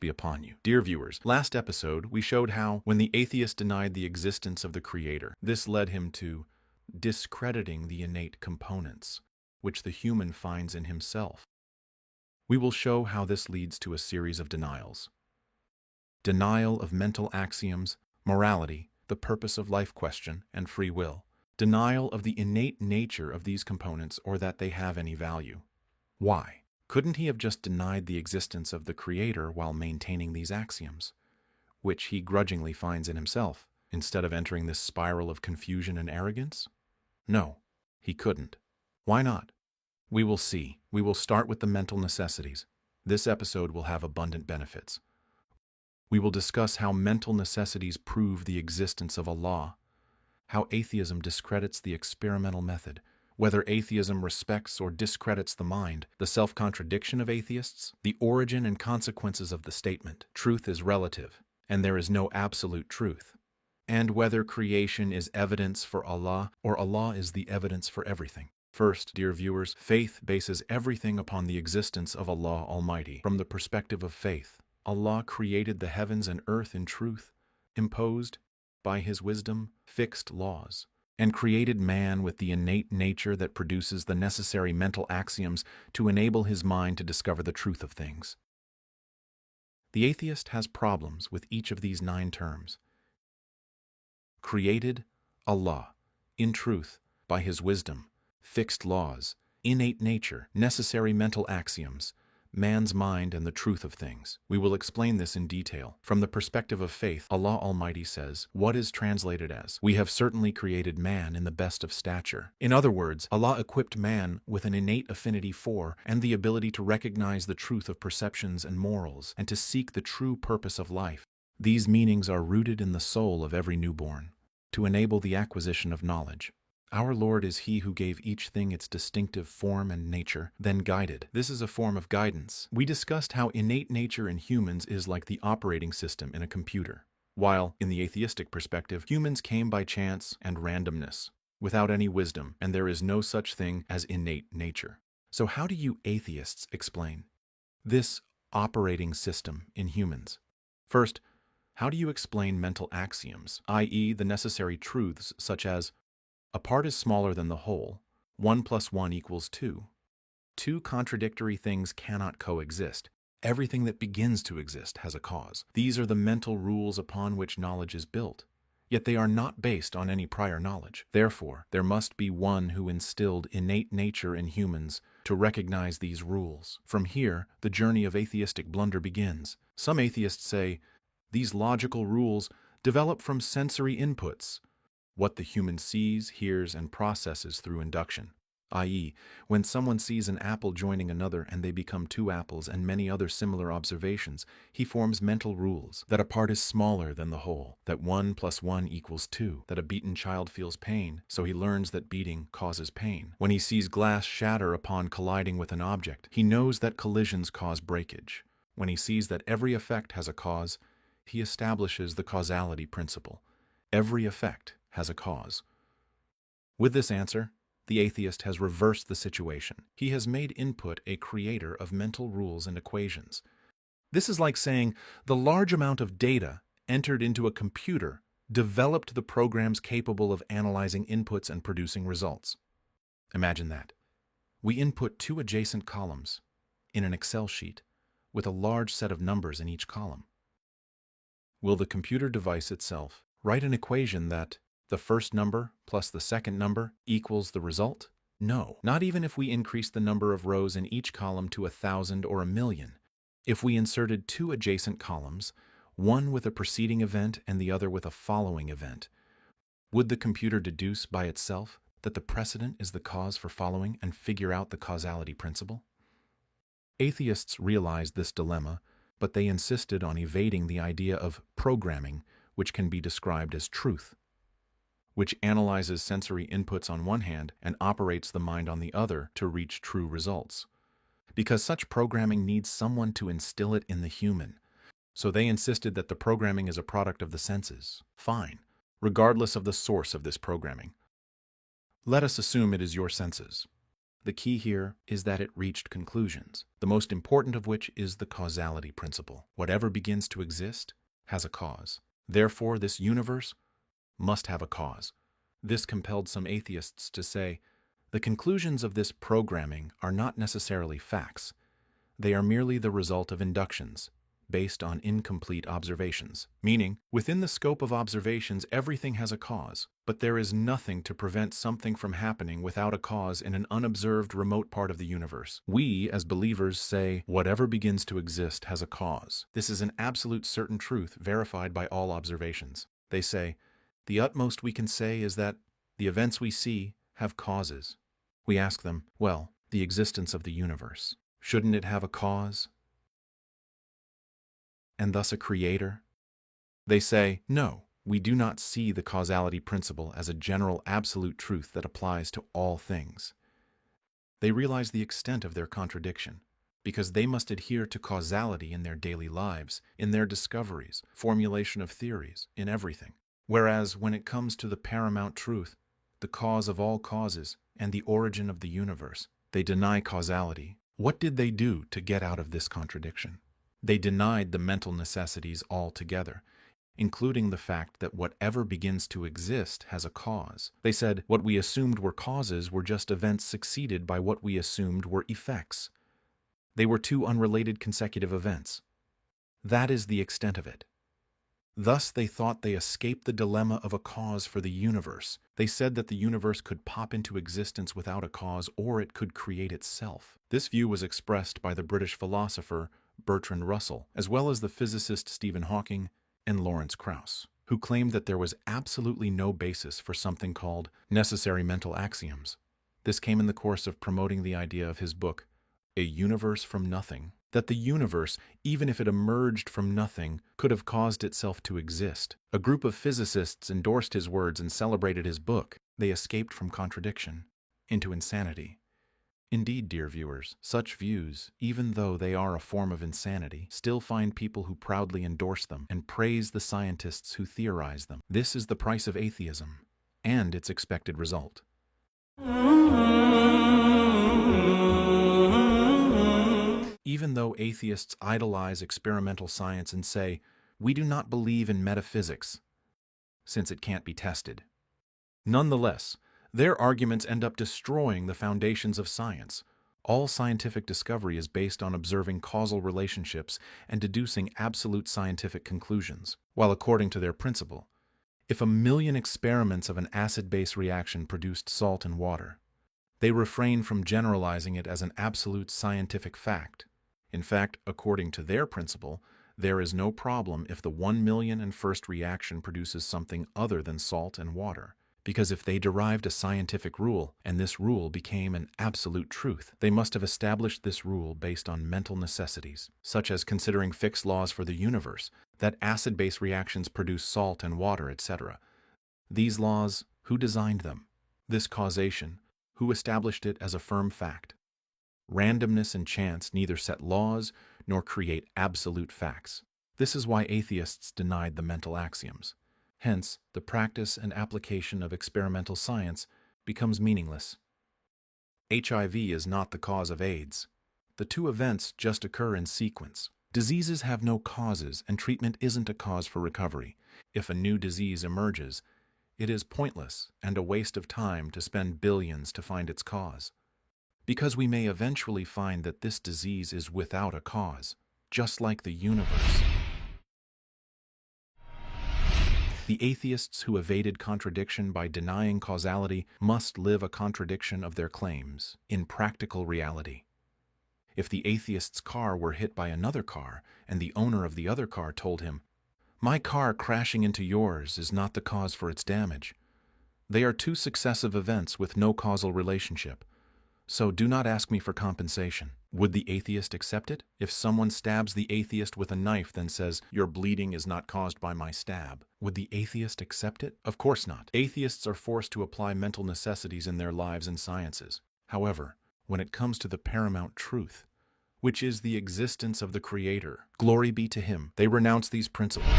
be upon you. Dear viewers, last episode we showed how, when the atheist denied the existence of the Creator, this led him to discrediting the innate components, which the human finds in himself. We will show how this leads to a series of denials. Denial of mental axioms, morality, the purpose of life question, and free will. Denial of the innate nature of these components or that they have any value. Why? Couldn't he have just denied the existence of the Creator while maintaining these axioms, which he grudgingly finds in himself, instead of entering this spiral of confusion and arrogance? No, he couldn't. Why not? We will see. We will start with the mental necessities. This episode will have abundant benefits. We will discuss how mental necessities prove the existence of a law, how atheism discredits the experimental method, whether atheism respects or discredits the mind, the self-contradiction of atheists, the origin and consequences of the statement, truth is relative, and there is no absolute truth, and whether creation is evidence for Allah or Allah is the evidence for everything. First, dear viewers, faith bases everything upon the existence of Allah Almighty. From the perspective of faith, Allah created the heavens and earth in truth, imposed, by His wisdom, fixed laws, and created man with the innate nature that produces the necessary mental axioms to enable his mind to discover the truth of things. The atheist has problems with each of these 9 terms. Created, Allah, in truth, by His wisdom, fixed laws, innate nature, necessary mental axioms, man's mind and the truth of things. We will explain this in detail. From the perspective of faith, Allah Almighty says, what is translated as, "We have certainly created man in the best of stature." In other words, Allah equipped man with an innate affinity for and the ability to recognize the truth of perceptions and morals and to seek the true purpose of life. These meanings are rooted in the soul of every newborn, to enable the acquisition of knowledge. Our Lord is He who gave each thing its distinctive form and nature, then guided. This is a form of guidance. We discussed how innate nature in humans is like the operating system in a computer, while, in the atheistic perspective, humans came by chance and randomness, without any wisdom, and there is no such thing as innate nature. So how do you atheists explain this operating system in humans? First, how do you explain mental axioms, i.e. the necessary truths such as, a part is smaller than the whole. 1 + 1 = 2. Two contradictory things cannot coexist. Everything that begins to exist has a cause. These are the mental rules upon which knowledge is built. Yet they are not based on any prior knowledge. Therefore, there must be one who instilled innate nature in humans to recognize these rules. From here, the journey of atheistic blunder begins. Some atheists say, these logical rules develop from sensory inputs, what the human sees, hears, and processes through induction, i.e., when someone sees an apple joining another and they become 2 apples and many other similar observations, he forms mental rules, that a part is smaller than the whole, that 1 + 1 = 2, that a beaten child feels pain, so he learns that beating causes pain. When he sees glass shatter upon colliding with an object, he knows that collisions cause breakage. When he sees that every effect has a cause, he establishes the causality principle. Every effect has a cause. With this answer, the atheist has reversed the situation. He has made input a creator of mental rules and equations. This is like saying the large amount of data entered into a computer developed the programs capable of analyzing inputs and producing results. Imagine that. We input 2 adjacent columns in an Excel sheet with a large set of numbers in each column. Will the computer device itself write an equation that the first number plus the second number equals the result? No, not even if we increase the number of rows in each column to 1,000 or 1,000,000. If we inserted 2 adjacent columns, one with a preceding event and the other with a following event, would the computer deduce by itself that the precedent is the cause for following and figure out the causality principle? Atheists realized this dilemma, but they insisted on evading the idea of programming, which can be described as truth, which analyzes sensory inputs on one hand and operates the mind on the other to reach true results. Because such programming needs someone to instill it in the human, so they insisted that the programming is a product of the senses. Fine, regardless of the source of this programming. Let us assume it is your senses. The key here is that it reached conclusions, the most important of which is the causality principle. Whatever begins to exist has a cause. Therefore, this universe must have a cause. This compelled some atheists to say, the conclusions of this programming are not necessarily facts. They are merely the result of inductions, based on incomplete observations. Meaning, within the scope of observations, everything has a cause, but there is nothing to prevent something from happening without a cause in an unobserved remote part of the universe. We, as believers, say, whatever begins to exist has a cause. This is an absolute certain truth verified by all observations. They say, the utmost we can say is that the events we see have causes. We ask them, well, the existence of the universe, shouldn't it have a cause? And thus a creator? They say, no, we do not see the causality principle as a general absolute truth that applies to all things. They realize the extent of their contradiction, because they must adhere to causality in their daily lives, in their discoveries, formulation of theories, in everything. Whereas when it comes to the paramount truth, the cause of all causes, and the origin of the universe, they deny causality. What did they do to get out of this contradiction? They denied the mental necessities altogether, including the fact that whatever begins to exist has a cause. They said what we assumed were causes were just events succeeded by what we assumed were effects. They were two unrelated consecutive events. That is the extent of it. Thus they thought they escaped the dilemma of a cause for the universe. They said that the universe could pop into existence without a cause, or it could create itself. This view was expressed by the British philosopher Bertrand Russell, as well as the physicist Stephen Hawking and Lawrence Krauss, who claimed that there was absolutely no basis for something called necessary mental axioms. This came in the course of promoting the idea of his book, A Universe from Nothing, that the universe, even if it emerged from nothing, could have caused itself to exist. A group of physicists endorsed his words and celebrated his book. They escaped from contradiction into insanity. Indeed, dear viewers, such views, even though they are a form of insanity, still find people who proudly endorse them and praise the scientists who theorize them. This is the price of atheism, and its expected result. Even though atheists idolize experimental science and say, we do not believe in metaphysics, since it can't be tested. Nonetheless, their arguments end up destroying the foundations of science. All scientific discovery is based on observing causal relationships and deducing absolute scientific conclusions. While according to their principle, if 1,000,000 experiments of an acid-base reaction produced salt and water, they refrain from generalizing it as an absolute scientific fact. In fact, according to their principle, there is no problem if the 1,000,001st reaction produces something other than salt and water. Because if they derived a scientific rule, and this rule became an absolute truth, they must have established this rule based on mental necessities, such as considering fixed laws for the universe, that acid-base reactions produce salt and water, etc. These laws, who designed them? This causation, who established it as a firm fact? Randomness and chance neither set laws nor create absolute facts. This is why atheists denied the mental axioms. Hence, the practice and application of experimental science becomes meaningless. HIV is not the cause of AIDS. The two events just occur in sequence. Diseases have no causes, and treatment isn't a cause for recovery. If a new disease emerges, it is pointless and a waste of time to spend billions to find its cause. Because we may eventually find that this disease is without a cause, just like the universe. The atheists who evaded contradiction by denying causality must live a contradiction of their claims in practical reality. If the atheist's car were hit by another car, and the owner of the other car told him, "My car crashing into yours is not the cause for its damage. They are two successive events with no causal relationship. So do not ask me for compensation." Would the atheist accept it? If someone stabs the atheist with a knife then says, "Your bleeding is not caused by my stab," would the atheist accept it? Of course not. Atheists are forced to apply mental necessities in their lives and sciences. However, when it comes to the paramount truth, which is the existence of the Creator, glory be to Him, they renounce these principles.